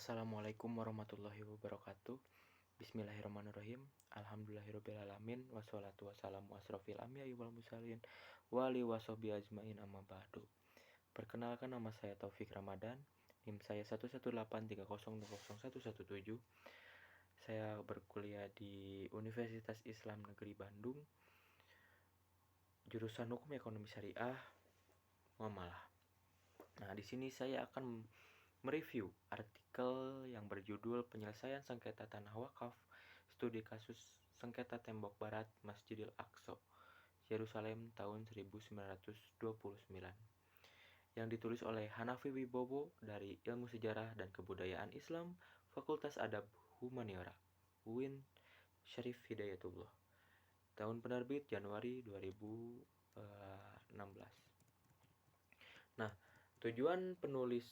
Assalamualaikum warahmatullahi wabarakatuh. Bismillahirrahmanirrahim. Alhamdulillahirrabbilalamin. Wassalatu wassalamu asrofil anbiya'i wal mursalin wa alihi washabihi ajmain amma ba'du. Perkenalkan, nama saya Taufik Ramadan. NIM saya 11830200117. Saya berkuliah di Universitas Islam Negeri Bandung, jurusan Hukum Ekonomi Syariah, Muamalah. Nah, di sini saya akan mereview artikel yang berjudul Penyelesaian Sengketa Tanah Wakaf, Studi Kasus Sengketa Tembok Barat Masjidil Aqsa, Yerusalem tahun 1929, yang ditulis oleh Hanafi Wibowo dari Ilmu Sejarah dan Kebudayaan Islam, Fakultas Adab Humaniora, UIN Syarif Hidayatullah. Tahun penerbit Januari 2016. Nah, tujuan penulis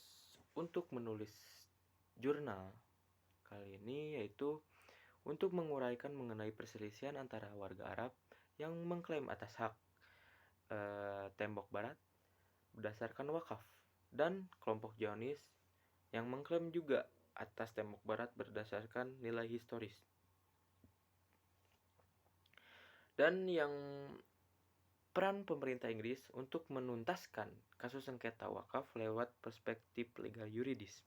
untuk menulis jurnal kali ini yaitu untuk menguraikan mengenai perselisihan antara warga Arab yang mengklaim atas hak tembok barat berdasarkan wakaf dan kelompok Zionis yang mengklaim juga atas tembok barat berdasarkan nilai historis. Dan yang peran pemerintah Inggris untuk menuntaskan kasus sengketa wakaf lewat perspektif legal yuridis.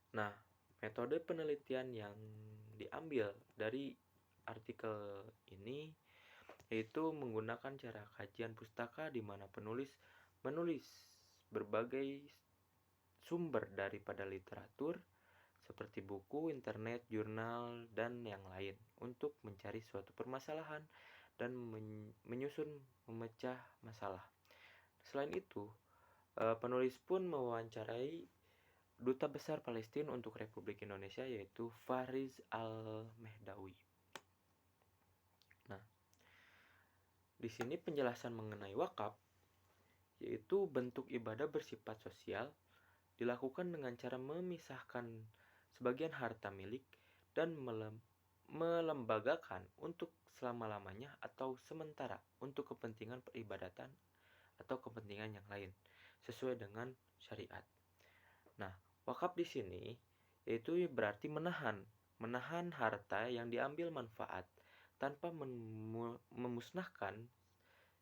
Nah, metode penelitian yang diambil dari artikel ini yaitu menggunakan cara kajian pustaka di mana penulis menulis berbagai sumber daripada literatur seperti buku, internet, jurnal, dan yang lain untuk mencari suatu permasalahan dan menyusun memecah masalah. Selain itu, penulis pun mewawancarai Duta Besar Palestina untuk Republik Indonesia yaitu Fariz Al-Mehdawi. Nah, di sini penjelasan mengenai wakaf yaitu bentuk ibadah bersifat sosial dilakukan dengan cara memisahkan sebagian harta milik dan melembagakan untuk selama-lamanya atau sementara untuk kepentingan peribadatan atau kepentingan yang lain sesuai dengan syariat. Nah, wakaf di sini yaitu berarti menahan harta yang diambil manfaat tanpa memusnahkan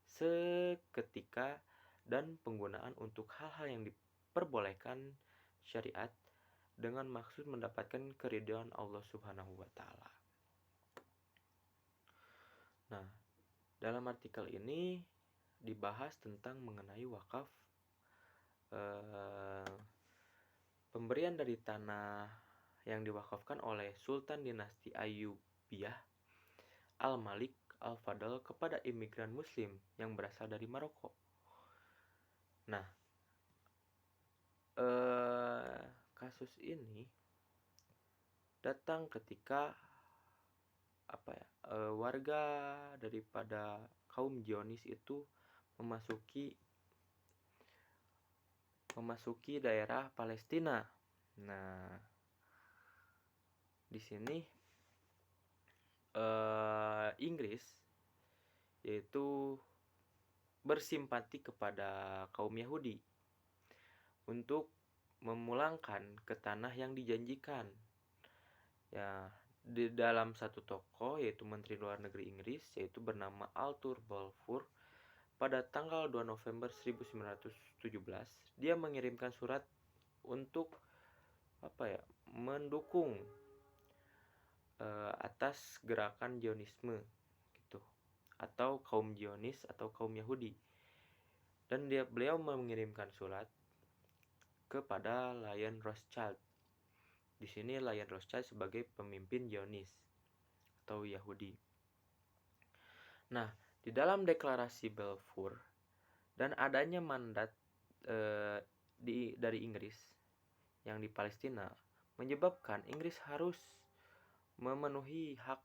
seketika dan penggunaan untuk hal-hal yang diperbolehkan syariat dengan maksud mendapatkan keridhaan Allah Subhanahu wa taala. Nah, dalam artikel ini dibahas tentang mengenai wakaf, pemberian dari tanah yang diwakafkan oleh Sultan Dinasti Ayyubiyah Al-Malik Al-Fadl kepada imigran muslim yang berasal dari Maroko. Nah, kasus ini datang ketika warga daripada kaum Zionis itu memasuki daerah Palestina. Nah, di sini Inggris yaitu bersimpati kepada kaum Yahudi untuk memulangkan ke tanah yang dijanjikan. Ya, di dalam satu tokoh yaitu Menteri Luar Negeri Inggris yaitu bernama Arthur Balfour pada tanggal 2 November 1917 dia mengirimkan surat untuk mendukung atas gerakan Zionisme gitu atau kaum Zionis atau kaum Yahudi. Dan beliau mengirimkan surat kepada Lion Rothschild. Di sini Lion Rothschild sebagai pemimpin Zionis atau Yahudi. Nah, di dalam deklarasi Balfour dan adanya mandat dari Inggris yang di Palestina menyebabkan Inggris harus memenuhi hak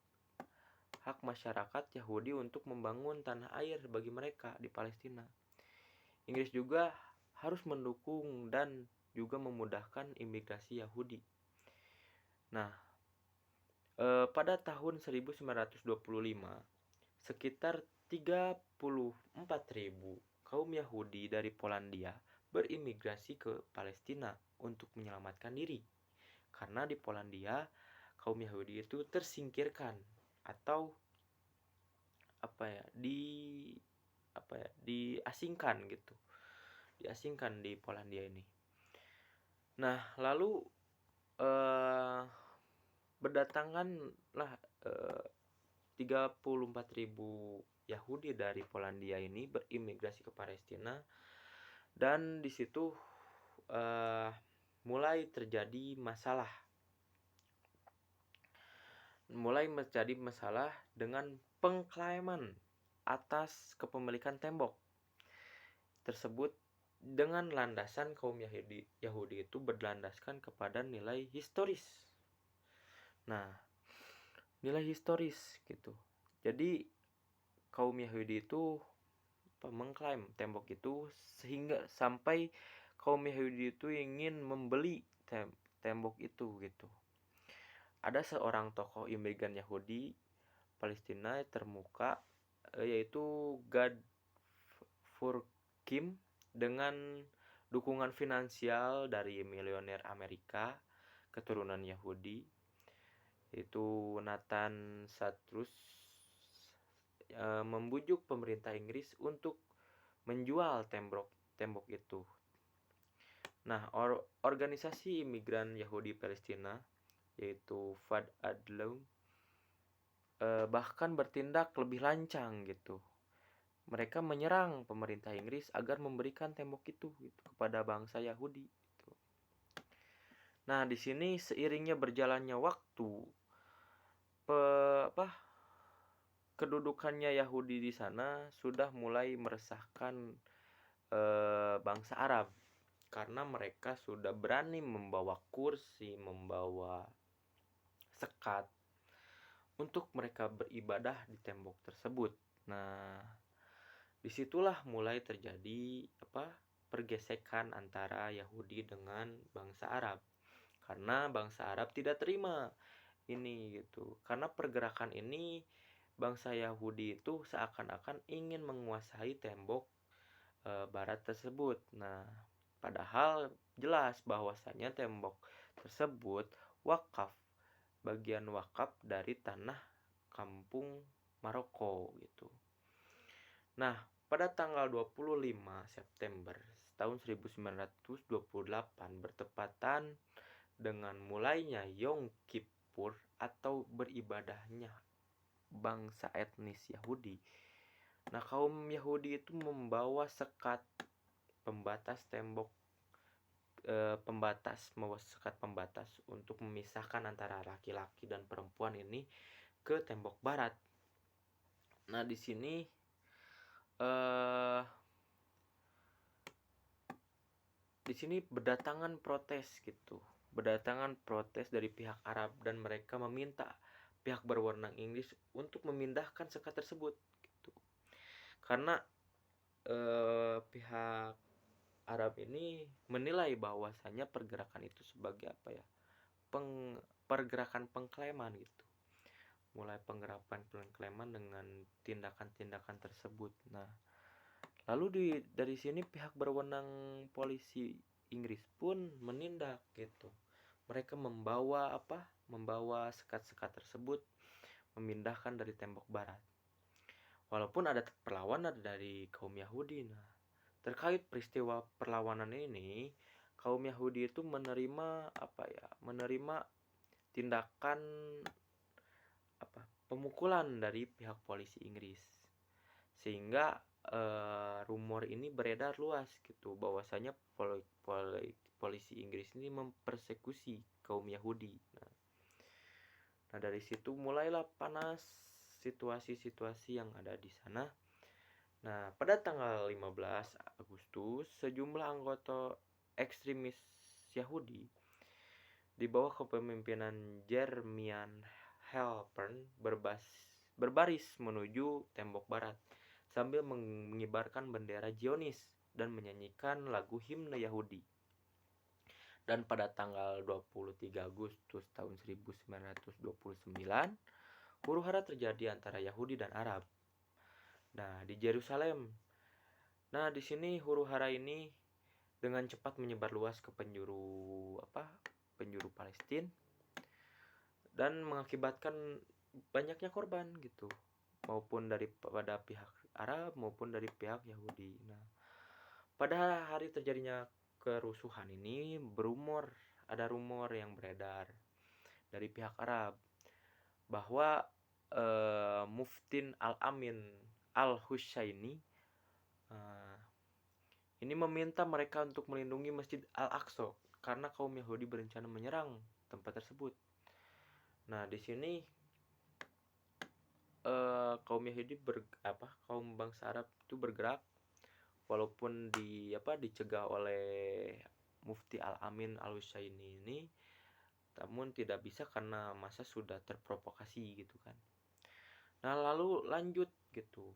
masyarakat Yahudi untuk membangun tanah air bagi mereka di Palestina. Inggris juga harus mendukung dan juga memudahkan imigrasi Yahudi. Nah, pada tahun 1925 sekitar 34.000 kaum Yahudi dari Polandia berimigrasi ke Palestina untuk menyelamatkan diri. Karena di Polandia kaum Yahudi itu tersingkirkan atau diasingkan gitu. Diasingkan di Polandia ini. Nah, lalu berdatanganlah 34.000 Yahudi dari Polandia ini berimigrasi ke Palestina, dan di situ mulai terjadi masalah dengan pengklaiman atas kepemilikan tembok tersebut dengan landasan kaum Yahudi itu berlandaskan kepada nilai historis. Nah, nilai historis gitu. Jadi kaum Yahudi itu mengklaim tembok itu sehingga sampai kaum Yahudi itu ingin membeli tembok itu gitu. Ada seorang tokoh imigran Yahudi Palestina termuka, yaitu Gad Furkim, dengan dukungan finansial dari milioner Amerika keturunan Yahudi, yaitu Nathan Satrus, membujuk pemerintah Inggris untuk menjual tembok itu. Nah, organisasi imigran Yahudi Palestina, yaitu Fad Adlon, bahkan bertindak lebih lancang gitu. Mereka menyerang pemerintah Inggris agar memberikan tembok itu gitu, kepada bangsa Yahudi gitu. Nah, di sini seiringnya berjalannya waktu, kedudukannya Yahudi di sana sudah mulai meresahkan bangsa Arab, karena mereka sudah berani membawa kursi, membawa sekat untuk mereka beribadah di tembok tersebut. Nah, disitulah mulai terjadi pergesekan antara Yahudi dengan bangsa Arab, karena bangsa Arab tidak terima ini gitu. Karena pergerakan ini, bangsa Yahudi itu seakan-akan ingin menguasai tembok barat tersebut. Nah, padahal jelas bahwasanya tembok tersebut bagian wakaf dari tanah kampung Maroko gitu. Nah, pada tanggal 25 September tahun 1928 bertepatan dengan mulainya Yom Kippur atau beribadahnya bangsa etnis Yahudi. Nah, kaum Yahudi itu membawa sekat pembatas pembatas untuk memisahkan antara laki-laki dan perempuan ini ke tembok barat. Nah, di sini berdatangan protes dari pihak Arab, dan mereka meminta pihak berwenang Inggris untuk memindahkan sekat tersebut gitu. Karena pihak Arab ini menilai bahwasanya pergerakan itu sebagai pergerakan pengklaiman gitu. Mulai pengklaiman dengan tindakan-tindakan tersebut. Nah, lalu dari sini pihak berwenang polisi Inggris pun menindak gitu. Mereka membawa sekat-sekat tersebut, memindahkan dari tembok barat. Walaupun ada perlawanan dari kaum Yahudi. Nah, terkait peristiwa perlawanan ini, kaum Yahudi itu menerima tindakan pemukulan dari pihak polisi Inggris, sehingga rumor ini beredar luas gitu, bahwasanya polisi Inggris ini mempersekusi kaum Yahudi. Nah, dari situ mulailah panas situasi-situasi yang ada di sana. Nah, pada tanggal 15 Agustus, sejumlah anggota ekstremis Yahudi di bawah kepemimpinan Jeremiah Halpern berbaris menuju tembok barat sambil mengibarkan bendera Zionis dan menyanyikan lagu himne Yahudi. Dan pada tanggal 23 Agustus tahun 1929, huru-hara terjadi antara Yahudi dan Arab. Nah, di Yerusalem. Nah, di sini huru-hara ini dengan cepat menyebar luas ke penjuru Palestina dan mengakibatkan banyaknya korban gitu, maupun daripada pihak Arab maupun dari pihak Yahudi. Nah, pada hari terjadinya kerusuhan ini ada rumor yang beredar dari pihak Arab bahwa Muftin Al-Amin Al-Hushaini ini meminta mereka untuk melindungi Masjid Al-Aqsa karena kaum Yahudi berencana menyerang tempat tersebut. Nah, di sini kaum Yahudi kaum bangsa Arab itu bergerak walaupun dicegah oleh Mufti Al-Amin Al-Hushaini ini, namun tidak bisa karena masa sudah terprovokasi gitu kan. Nah, lalu lanjut gitu.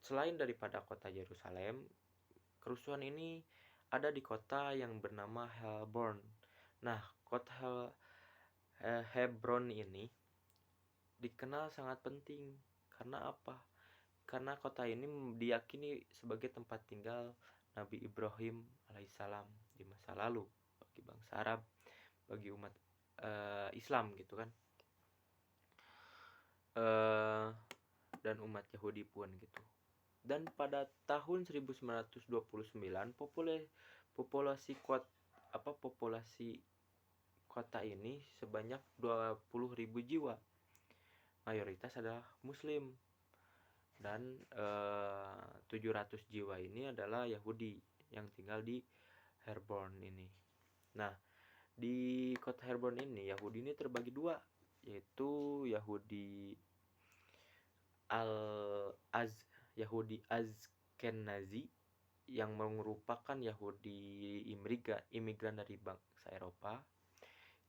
Selain daripada kota Yerusalem, kerusuhan ini ada di kota yang bernama Hebron. Nah, kota Hebron ini dikenal sangat penting. Karena apa? Karena kota ini diyakini sebagai tempat tinggal Nabi Ibrahim alaihissalam di masa lalu bagi bangsa Arab, bagi umat Islam gitu kan, dan umat Yahudi pun gitu. Dan pada tahun 1929 populasi kota ini sebanyak 20.000 jiwa. Mayoritas adalah Muslim dan 700 jiwa ini adalah Yahudi yang tinggal di Hebron ini. Nah, di kota Hebron ini Yahudi ini terbagi dua, yaitu Yahudi Ashkenazi yang merupakan Yahudi imigran dari bangsa Eropa.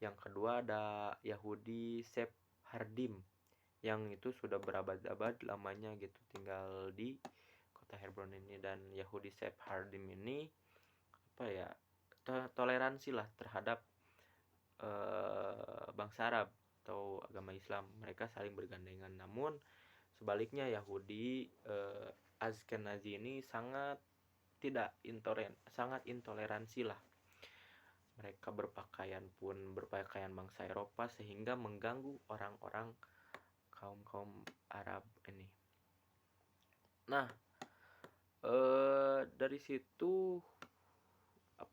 Yang kedua ada Yahudi Sephardim yang itu sudah berabad-abad lamanya gitu tinggal di kota Hebron ini. Dan Yahudi Sephardim ini toleransi lah terhadap bangsa Arab atau agama Islam. Mereka saling bergandengan. Namun sebaliknya Yahudi Ashkenazi ini sangat intoleransi lah. Mereka berpakaian bangsa Eropa sehingga mengganggu orang-orang kaum Arab ini. Nah, dari situ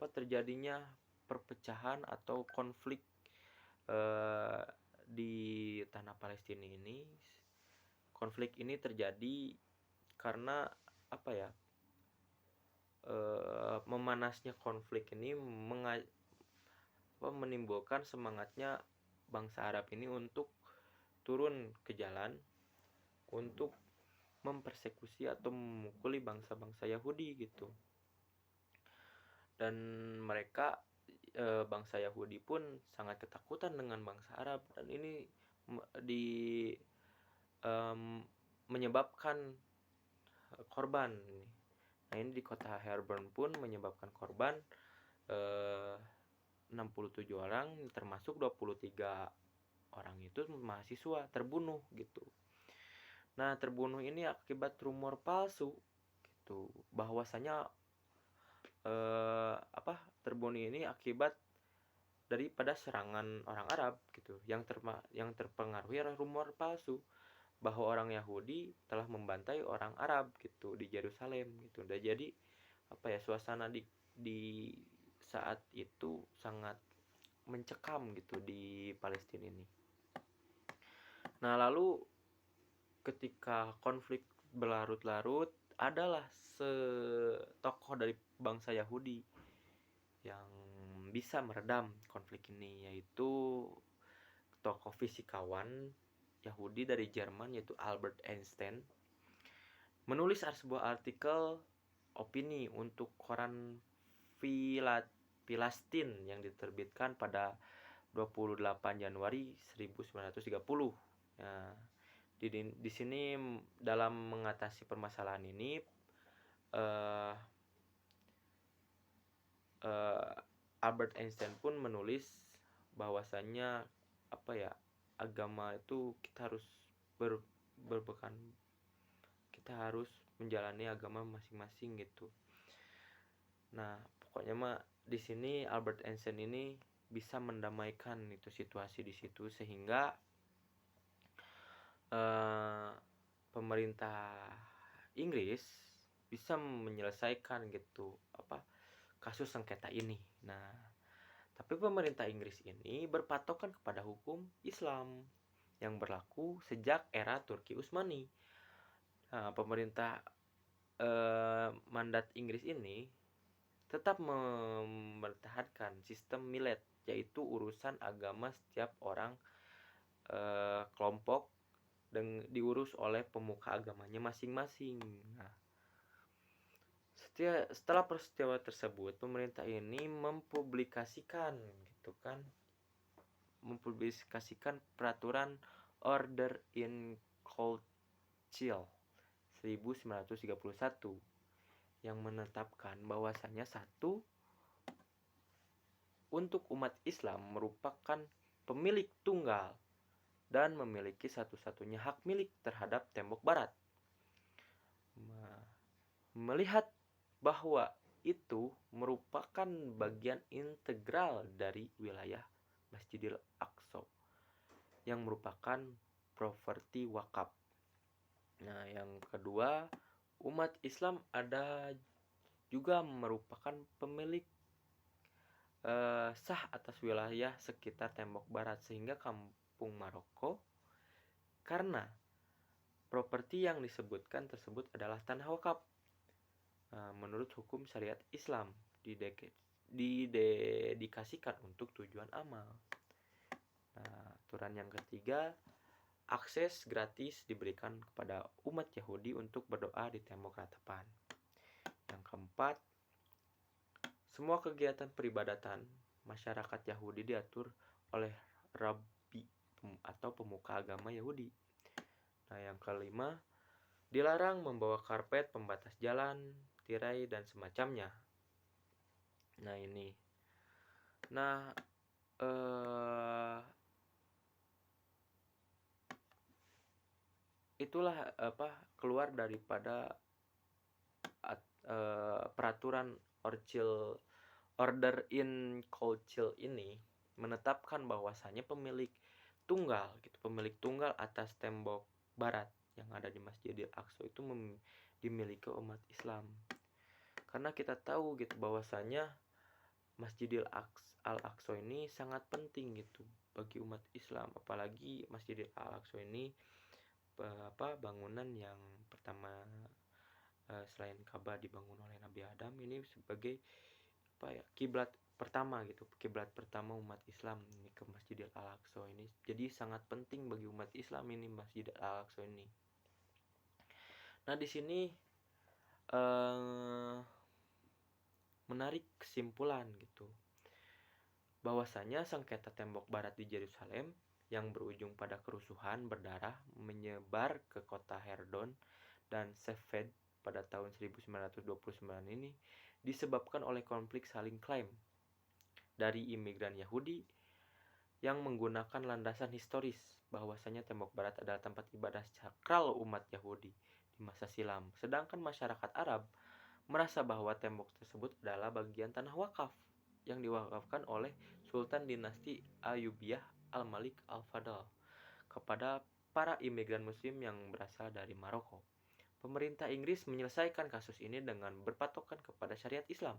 terjadinya perpecahan atau konflik di tanah Palestina ini. Konflik ini terjadi karena memanasnya konflik ini menimbulkan semangatnya bangsa Arab ini untuk turun ke jalan untuk mempersekusi atau memukuli bangsa-bangsa Yahudi gitu. Dan mereka bangsa Yahudi pun sangat ketakutan dengan bangsa Arab, dan ini menyebabkan korban. Nah, ini di kota Hebron pun menyebabkan korban 67 orang, termasuk 23 orang itu mahasiswa terbunuh gitu. Nah, terbunuh ini akibat rumor palsu gitu, bahwasanya terbunuh ini akibat daripada serangan orang Arab gitu, yang terpengaruhi oleh rumor palsu bahwa orang Yahudi telah membantai orang Arab gitu di Yerusalem gitu. Dan jadi suasana di saat itu sangat mencekam gitu di Palestina ini. Nah, lalu ketika konflik berlarut-larut, adalah tokoh dari bangsa Yahudi yang bisa meredam konflik ini, yaitu tokoh fisikawan Yahudi dari Jerman, yaitu Albert Einstein, menulis sebuah artikel opini untuk koran Filastin yang diterbitkan pada 28 Januari 1930. Nah, di sini dalam mengatasi permasalahan ini Albert Einstein pun menulis bahwasannya agama itu kita harus kita harus menjalani agama masing-masing gitu. Nah, pokoknya mah di sini Albert Einstein ini bisa mendamaikan itu situasi di situ sehingga pemerintah Inggris bisa menyelesaikan gitu kasus sengketa ini. Nah, tapi pemerintah Inggris ini berpatokan kepada hukum Islam yang berlaku sejak era Turki Utsmani. Nah, pemerintah mandat Inggris ini tetap mempertahankan sistem milet, yaitu urusan agama setiap orang kelompok dan diurus oleh pemuka agamanya masing-masing. Nah, setelah peristiwa tersebut, pemerintah ini mempublikasikan peraturan Order in Council 1931 yang menetapkan bahwasanya satu, untuk umat Islam merupakan pemilik tunggal dan memiliki satu-satunya hak milik terhadap tembok barat. Melihat bahwa itu merupakan bagian integral dari wilayah Masjidil Aqsa yang merupakan properti wakaf. Nah, yang kedua, umat Islam ada juga merupakan pemilik sah atas wilayah sekitar tembok barat sehingga kampung Maroko, karena properti yang disebutkan tersebut adalah tanah wakaf menurut hukum syariat Islam, didedikasikan untuk tujuan amal. Nah, aturan yang ketiga, akses gratis diberikan kepada umat Yahudi untuk berdoa di tembok ratapan. Yang keempat, semua kegiatan peribadatan masyarakat Yahudi diatur oleh rabbi atau pemuka agama Yahudi. Nah, yang kelima, dilarang membawa karpet pembatas jalan, tirai, dan semacamnya. Nah, ini. Nah, itulah keluar daripada peraturan Order in Council ini menetapkan bahwasanya pemilik tunggal atas tembok barat yang ada di Masjidil Aqsa itu dimiliki umat Islam. Karena kita tahu gitu bahwasanya Masjidil Al-Aqsa ini sangat penting gitu bagi umat Islam, apalagi Masjidil Al-Aqsa ini bangunan yang pertama selain Ka'bah dibangun oleh Nabi Adam, ini sebagai kiblat pertama umat Islam ini ke Masjidil Al-Aqsa ini. Jadi sangat penting bagi umat Islam ini Masjidil Al-Aqsa ini. Nah, di sini menarik kesimpulan gitu bahwasanya sengketa tembok barat di Yerusalem yang berujung pada kerusuhan berdarah menyebar ke kota Herdon dan Sefed pada tahun 1929 ini disebabkan oleh konflik saling klaim dari imigran Yahudi yang menggunakan landasan historis bahwasanya tembok barat adalah tempat ibadah sakral umat Yahudi di masa silam, sedangkan masyarakat Arab merasa bahwa tembok tersebut adalah bagian tanah wakaf yang diwakafkan oleh Sultan dinasti Ayyubiyah Al-Malik Al-Fadl kepada para imigran muslim yang berasal dari Maroko. Pemerintah Inggris menyelesaikan kasus ini dengan berpatokan kepada syariat Islam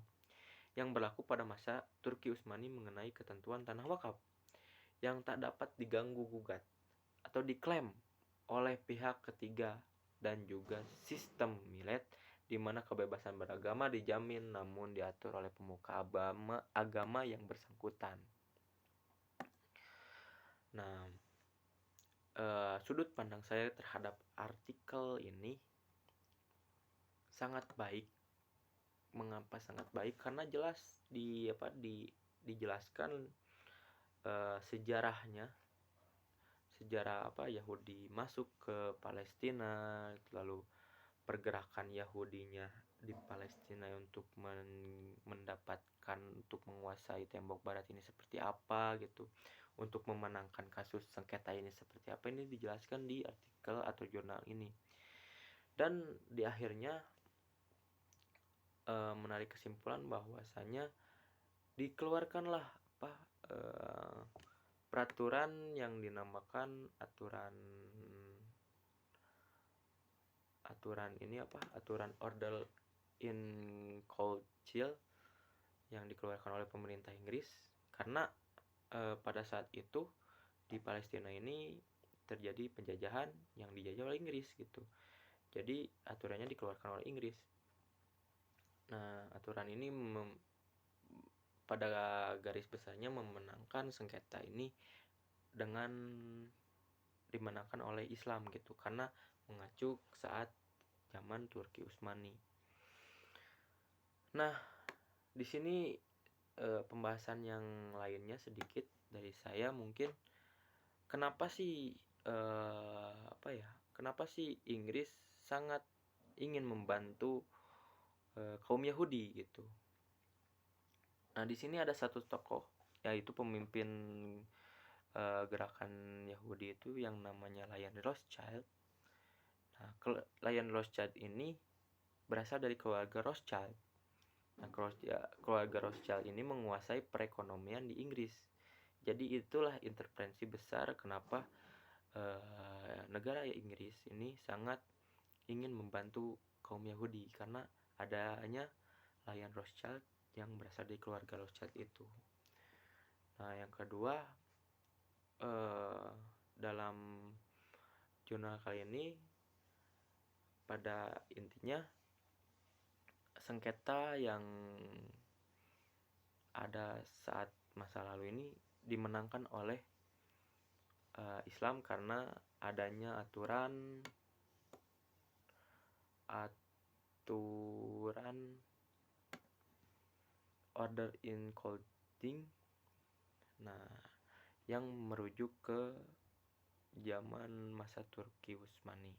yang berlaku pada masa Turki Utsmani mengenai ketentuan tanah wakaf yang tak dapat diganggu-gugat atau diklaim oleh pihak ketiga, dan juga sistem milet di mana kebebasan beragama dijamin namun diatur oleh pemuka agama yang bersangkutan. Nah, sudut pandang saya terhadap artikel ini sangat baik. Mengapa sangat baik? Karena jelas dijelaskan sejarah Yahudi masuk ke Palestina, lalu pergerakan Yahudinya di Palestina untuk untuk menguasai tembok barat ini seperti apa gitu, untuk memenangkan kasus sengketa ini seperti apa, ini dijelaskan di artikel atau jurnal ini. Dan di akhirnya menarik kesimpulan bahwasanya dikeluarkanlah peraturan yang dinamakan aturan Order in Council yang dikeluarkan oleh pemerintah Inggris, karena pada saat itu di Palestina ini terjadi penjajahan yang dijajah oleh Inggris gitu. Jadi aturannya dikeluarkan oleh Inggris. Nah, aturan ini pada garis besarnya memenangkan sengketa ini dengan dimenangkan oleh Islam gitu, karena mengacu saat zaman Turki Utsmani. Nah, di sini pembahasan yang lainnya sedikit dari saya mungkin, kenapa sih Inggris sangat ingin membantu kaum Yahudi gitu. Nah, di sini ada satu tokoh, yaitu pemimpin gerakan Yahudi itu yang namanya Lion Rothschild. Nah, Lion Rothschild ini berasal dari keluarga Rothschild. Nah, keluarga Rothschild ini menguasai perekonomian di Inggris. Jadi itulah intervensi besar kenapa negara Inggris ini sangat ingin membantu kaum Yahudi, karena adanya Lion Rothschild yang berasal dari keluarga Rothschild itu. Nah, yang kedua, dalam jurnal kali ini pada intinya sengketa yang ada saat masa lalu ini dimenangkan oleh Islam karena adanya aturan Order in Council, nah, yang merujuk ke zaman masa Turki Utsmani.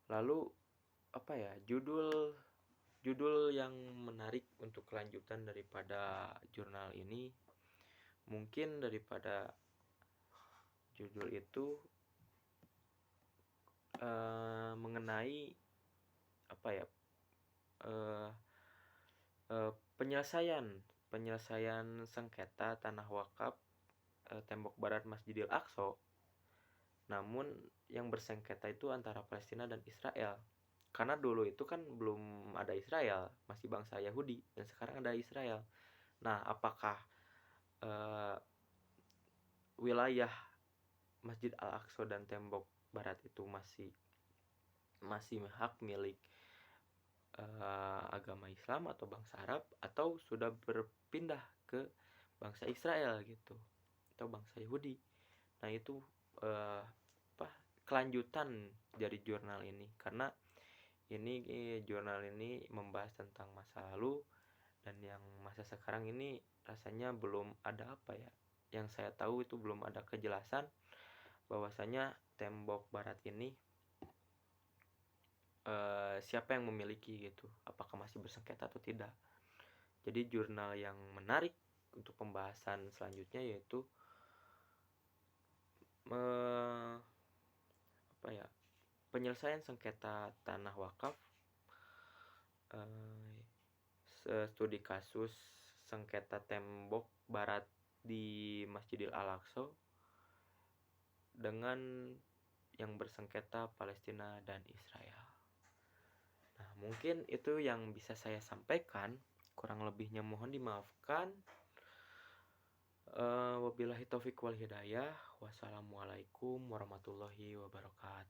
Lalu judul yang menarik untuk kelanjutan daripada jurnal ini, mungkin daripada judul itu mengenai penyelesaian sengketa tanah wakaf tembok barat Masjidil Aqsa. Namun yang bersengketa itu antara Palestina dan Israel. Karena dulu itu kan belum ada Israel, masih bangsa Yahudi, dan sekarang ada Israel. Nah, apakah wilayah Masjid Al-Aqsa dan tembok barat itu masih hak milik agama Islam atau bangsa Arab, atau sudah berpindah ke bangsa Israel gitu, atau bangsa Yahudi? Nah, itu kelanjutan dari jurnal ini, karena jurnal ini membahas tentang masa lalu, dan yang masa sekarang ini rasanya belum ada yang saya tahu itu belum ada kejelasan bahwasanya tembok barat ini siapa yang memiliki gitu, apakah masih bersengketa atau tidak. Jadi jurnal yang menarik untuk pembahasan selanjutnya yaitu penyelesaian sengketa tanah wakaf, studi kasus sengketa tembok barat di Masjidil Al-Aqsa dengan yang bersengketa Palestina dan Israel. Nah, mungkin itu yang bisa saya sampaikan, kurang lebihnya mohon dimaafkan. Wabillahi taufiq wal hidayah. Wassalamualaikum warahmatullahi wabarakatuh.